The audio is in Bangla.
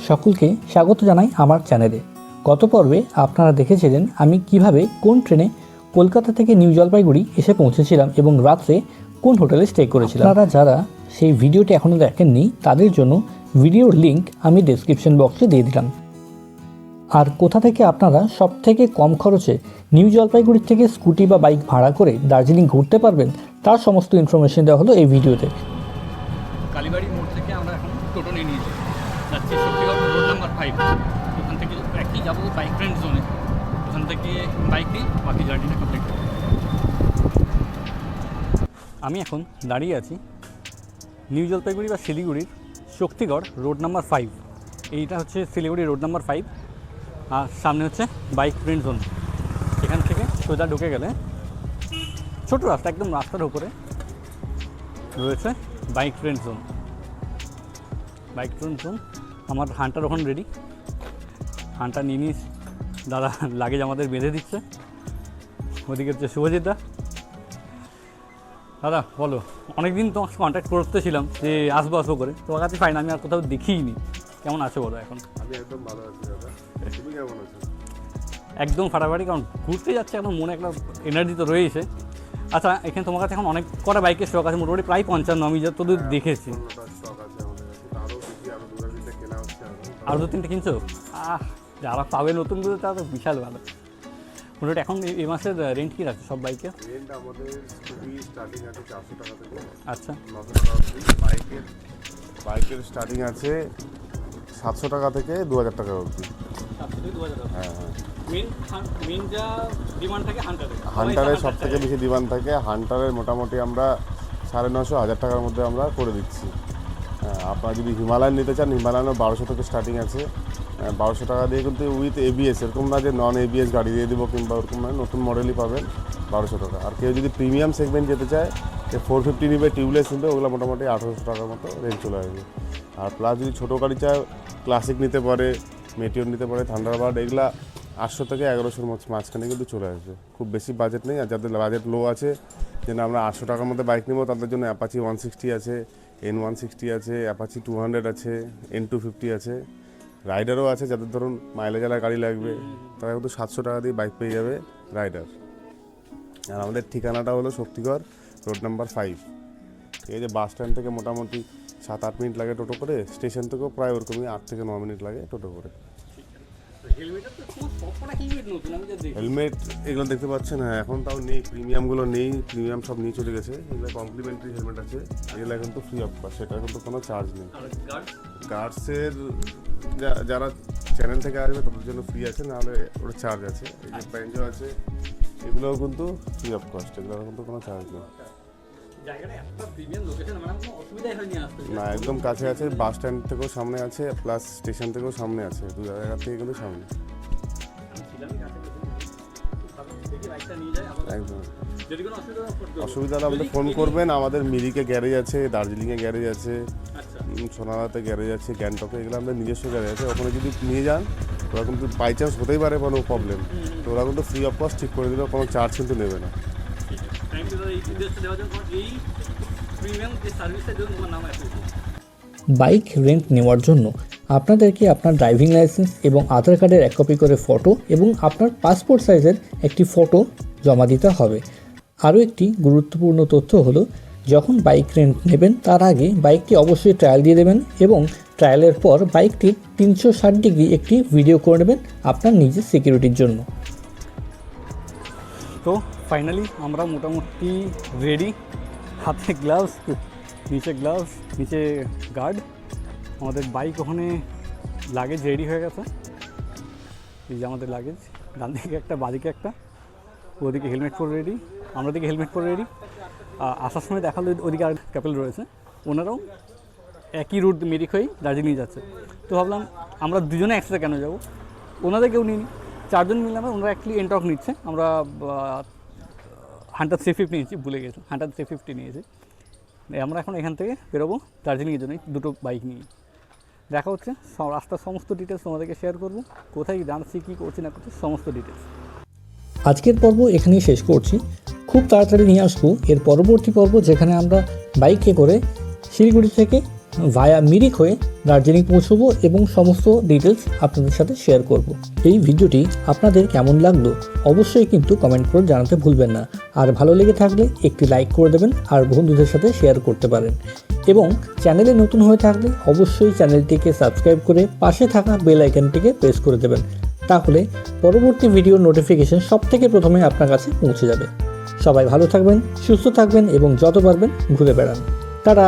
সকলকে স্বাগত জানাই আমার চ্যানেলে। গত পর্বে আপনারা দেখেছিলেন আমি কিভাবে কোন ট্রেনে কলকাতা থেকে নিউ জলপাইগুড়ি এসে পৌঁছেছিলাম এবং রাত্রে কোন হোটেলে স্টে করেছিলাম। আপনারা যারা সেই ভিডিওটি এখনও দেখেননি তাদের জন্য ভিডিওর লিঙ্ক আমি ডেসক্রিপশন বক্সে দিয়ে দিলাম। আর কোথা থেকে আপনারা সবথেকে কম খরচে নিউ জলপাইগুড়ি থেকে স্কুটি বা বাইক ভাড়া করে দার্জিলিং ঘুরতে পারবেন তার সমস্ত ইনফরমেশন দেওয়া হলো এই ভিডিওতে। কালীবাড়ি মোড় থেকে আমরা এখন টোটো নিয়ে নিয়েছি, যাচ্ছি শক্তিগড় রোড নাম্বার 5। ওখান থেকে একই যাবো বাইক ফ্রেন্ড জোনে, ওখান থেকে বাইক নিয়ে বাকি জার্নিটা কমপ্লিট করবো। আমি এখন দাঁড়িয়ে আছি নিউ জলপাইগুড়ি বা শিলিগুড়ির শক্তিগড় রোড নাম্বার 5। এইটা হচ্ছে শিলিগুড়ি রোড নাম্বার 5, আর সামনে হচ্ছে বাইক ফ্রেন্ড জোন। এখান থেকে সোজা ঢুকে গেলে ছোটো রাস্তা, একদম রাস্তার উপরে রয়েছে bike friend zone. Bike friend zone আমার হান্টার ওখানে রেডি, হান্টার নিয়ে নিস। দাদা লাগেজ আমাদের বেঁধে দিচ্ছে। ওদিকে হচ্ছে শুভজিৎদা। দাদা বলো, অনেকদিন তোমার সাথে কন্ট্যাক্ট করতেছিলাম যে আসবো আসবো করে, তোমার কাছে পাই না, আমি আর কোথাও দেখিই নি। কেমন আছো বলো এখন? আমি একদম ভালো আছি দাদা, তুমি কেমন আছো? একদম ফাটাফাটি, কারণ ঘুরতে যাচ্ছে এখন, মনে একটা এনার্জি তো রয়েছে। আচ্ছা, এখানে তোমার কাছে এখন অনেক কটা বাইকের স্টক আছে, মোটামুটি প্রায় 55 আমি যতদূর দেখেছি। আরও 2-3টে কিনছো? যারা পাবে নতুনগুলো তারা তো বিশাল ভালো। মোটামুটি এখন এই মাসের রেন্ট কী রাখছে সব বাইকের? রেন্ট আমাদের খুবই স্টার্টিং আছে 400 টাকা থেকে। আচ্ছা, 900 টাকা অবধি। বাইকের স্টার্টিং আছে 700 টাকা থেকে 2000 টাকা অবধি। 700 থেকে 2000 টাকা। হ্যাঁ হ্যাঁ, মেন যা ডিমান্ড থাকে হান্টারের সব থেকে বেশি ডিমান্ড থাকে। হান্টারের মোটামুটি আমরা 950-1000 টাকার মধ্যে আমরা করে দিচ্ছি। হ্যাঁ, আপনারা যদি হিমালয়ান নিতে চান, হিমালয়ানও 1200 থেকে স্টার্টিং আছে। 1200 টাকা দিয়ে কিন্তু উইথ এবিএস, এরকম না যে নন এবিএস গাড়ি দিয়ে দেবো কিংবা ওরকম নয়, নতুন মডেলই পাবেন 1200 টাকা। আর কেউ যদি প্রিমিয়াম সেগমেন্ট যেতে চায়, যে 450 নিবে, টিউবলেস নিবে, ওগুলো মোটামুটি 1800 টাকার মতো রেঞ্জ চলে আসবে। আর প্লাস যদি ছোটো গাড়ি চায়, ক্লাসিক নিতে পারে, মেটিওর নিতে পারে, থান্ডারবার্ড, এগুলা 800 থেকে 1100-র মাঝখানে কিন্তু চলে আসবে। খুব বেশি বাজেট নেই। আর যাদের বাজেট লো আছে, যেন আমরা 800 টাকার মধ্যে বাইক নেবো, তাদের জন্য অ্যাপাচি 160 আছে, N160 আছে, অ্যাপাচি 200 আছে, N250 আছে, রাইডারও আছে। যাদের ধরুন মাইলেজ গাড়ি লাগবে, তারা কিন্তু 700 টাকা দিয়ে বাইক পেয়ে যাবে রাইডার। আর আমাদের ঠিকানাটা হলো শক্তিগড় রোড নাম্বার 5। এই যে বাস স্ট্যান্ড থেকে মোটামুটি 7-8 মিনিট লাগে টোটো করে, স্টেশন থেকেও প্রায় ওরকমই 8 থেকে 9 মিনিট লাগে টোটো করে। হেলমেট এগুলো দেখতে পাচ্ছেন, হ্যাঁ এখন তাও নেই, প্রিমিয়ামগুলো নেই, প্রিমিয়াম সব নিয়ে চলে গেছে। এগুলো কমপ্লিমেন্টারি হেলমেট আছে, এগুলো কিন্তু ফ্রি অফ কস্ট, সেটা কিন্তু কোনো চার্জ নেই। গার্ডসের যারা চ্যানেল থেকে আসবে তাদের জন্য ফ্রি আছে, নাহলে ওটা চার্জ আছে। এই যে প্যান্টও আছে, এগুলোও কিন্তু ফ্রি অফ কস্ট, এগুলোর কিন্তু কোনো চার্জ নেই। না, একদম কাছে আছে, বাস স্ট্যান্ড থেকেও সামনে আছে, প্লাস স্টেশন থেকেও সামনে আছে, দু জায়গা থেকে কিন্তু সামনে। একদম অসুবিধা হলে আমাদের ফোন করবেন। আমাদের মিরিকে গ্যারেজ আছে, দার্জিলিংয়ে গ্যারেজ আছে, সোনারাতে গ্যারেজ আছে, গ্যাংটকে, এগুলো আমাদের নিজস্ব গ্যারেজ আছে। ওখানে যদি নিয়ে যান, ওরা কিন্তু বাই চান্স হতেই পারে কোনো প্রবলেম, তো ওরা কিন্তু ফ্রি অফ কস্ট ঠিক করে দিলেও কোনো চার্জ কিন্তু নেবে না। বাইক রেন্ট নেওয়ার জন্য আপনাদেরকে আপনার ড্রাইভিং লাইসেন্স এবং আধার কার্ডের 1 কপি করে ফটো এবং আপনার পাসপোর্ট সাইজের একটি ফটো জমা দিতে হবে। আরও একটি গুরুত্বপূর্ণ তথ্য হলো, যখন বাইক রেন্ট নেবেন তার আগে বাইকটি অবশ্যই ট্রায়াল দিয়ে দেবেন এবং ট্রায়ালের পর বাইকটির 360 ডিগ্রি একটি ভিডিও করে নেবেন আপনার নিজের সিকিউরিটির জন্য। তো ফাইনালি আমরা মোটামুটি রেডি, হাতে গ্লাভস, নিচে গার্ড। আমাদের বাইক ওখানে লাগেজ রেডি হয়ে গেছে। এই যে আমাদের লাগেজ, ডান দিকে একটা, বাদিকে একটা, ওদিকে হেলমেট পরে রেডি, আমরা দিকে হেলমেট পরে রেডি। আসার সময় দেখালো ওদিকে আর কাপল রয়েছে, ওনারাও একই রুট মিরিক হয়েই দার্জিলিং যাচ্ছে। তো ভাবলাম আমরা দুজনে একসাথে কেন যাবো, ওনাদের কেউ নিই, 4 জন মিলে আমরা, ওনারা অ্যাকচুয়ালি এনটক নিচ্ছে, আমরা হান্টার 350 নিয়েছি, ভুলে গেছি, হান্টার 350 নিয়েছি। আমরা এখন এখান থেকে বেরোবো দার্জিলিংয়ের জন্য, দুটো বাইক নিয়ে। দেখা হচ্ছে, রাস্তার সমস্ত ডিটেলস তোমাদেরকে শেয়ার করবো, কোথায় যাচ্ছি, কী করছি না করছি, সমস্ত ডিটেলস। আজকের পর্ব এখানেই শেষ করছি। খুব তাড়াতাড়ি নিয়ে আসবো এর পরবর্তী পর্ব, যেখানে আমরা বাইকে করে শিলিগুড়ি থেকে ভায়া মিরিক হয়ে দার্জিলিং পৌঁছবো এবং সমস্ত ডিটেলস আপনাদের সাথে শেয়ার করব। এই ভিডিওটি আপনাদের কেমন লাগলো অবশ্যই কিন্তু কমেন্ট করে জানাতে ভুলবেন না। আর ভালো লেগে থাকলে একটি লাইক করে দেবেন আর বন্ধুদের সাথে শেয়ার করতে পারেন। এবং চ্যানেলে নতুন হয়ে থাকলে অবশ্যই চ্যানেলটিকে সাবস্ক্রাইব করে পাশে থাকা বেল আইকনটিকে প্রেস করে দেবেন। তাহলে পরবর্তী ভিডিওর নোটিফিকেশন সবথেকে প্রথমে আপনার কাছে পৌঁছে যাবে। সবাই ভালো থাকবেন, সুস্থ থাকবেন এবং যত পারবেন ঘুরে বেড়ান। টাটা।